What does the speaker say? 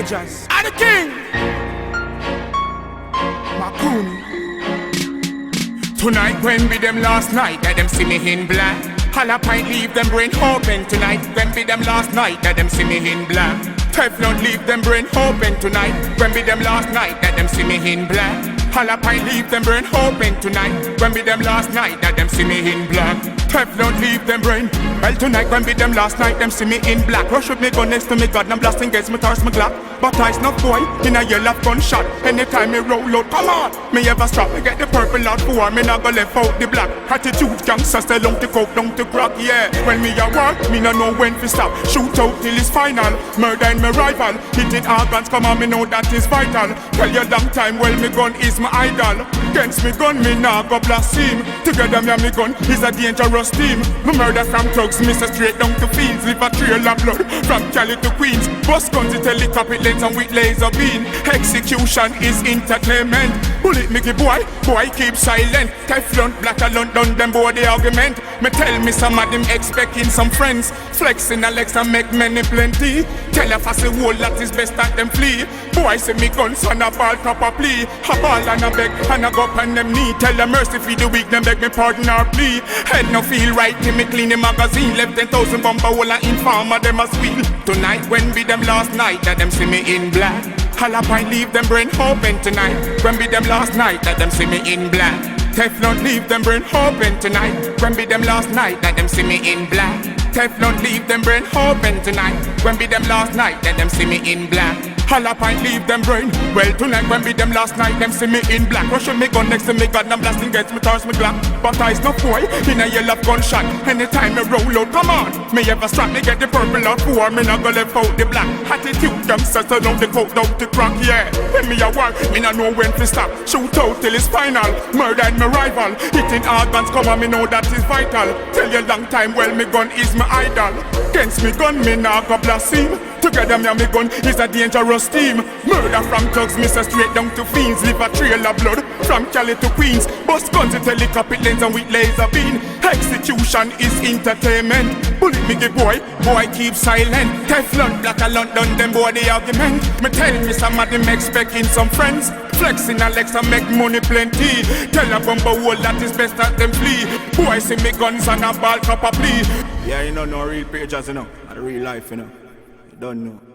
pages. And the king, Makoonie. Tonight when be them last night that them see me in black. Halapine leave them brain open tonight. When be them last night that them see me in black. Teflon leave them brain open tonight. When be them last night that them see me in black. Halapine leave them brain open tonight. When be them last night that them see me in black. Teflon leave them brain. Well tonight when be them last night them see me in black. Rush with me gun next to me God and I'm blasting against me toss me glock. But I snuff boy in a yellow gunshot. Anytime me roll out, come on. Me ever stop, me get the purple out for me not go left out the black. Attitude gangsters stay long to coke, long to crack, yeah. When me a walk, me no know when to stop. Shoot out till it's final. Murder in my rival. Hitting organs, come on, me know that is vital. Tell you long time, well me gun is my idol. Against me gun, me nah go blaspheme. Together me and me gun is a dangerous team. Me murder from thugs, me say straight down to fields. Leave a trail of blood from Cali to Queens. Bust guns to helicopter lanes and with laser beam. Execution is entertainment. Bullet me give boy keep silent. Teflon black a London, them boy the argument. Me tell me some of them expecting some friends. Flexing a legs and make many plenty. Tell a fussy whole that is best that them flee. Boy say me guns and a ball top a plea. A ball and a beg and a go up on them knee. Tell a mercy for the weak, them beg me pardon or plea. Head no feel right till me clean the magazine. Left 10,000 bumper hole and informer them a squeal. Tonight when be them last night that them see me in black. Halapine leave them brain open tonight. When be them last night that them see me in black. Teflon leave them brain open tonight. When be them last night that them see me in black. Teflon leave them brain open tonight. When be them last night that them see me in black. Halapine leave them brain. Well tonight when be them last night them see me in black. Rushing me gun next to me God and I'm blasting against me toss me glock. But I no boy in a yellow gunshot. Anytime me roll out, come on. Me ever strap me get the purple out for me not go left out the black. Attitude them settle down the coat down the crack, yeah. When me a walk, me not know when to stop. Shoot out till it's final. Murder in my rival. Hitting organs come on, me know that is vital. Tell you long time, well me gun is my idol. Against me gun, me not go blaspheme. Together me and me gun is a dangerous team. Murder from thugs, me say straight down to fiends. Leave a trail of blood from Cali to Queens. Bust guns to helicopter lanes and with laser beam. Execution is entertainment. Bullet me give boy keep silent. Teflon black a London, them boy the argument. Me tell me some of them expecting some friends. Flexing a legs and make money plenty. Tell a bumper hole that is best that them flee. Boy see me guns and a ball cup a plea. Yeah, you know no real pages, you know, and real life, you know. You don't know.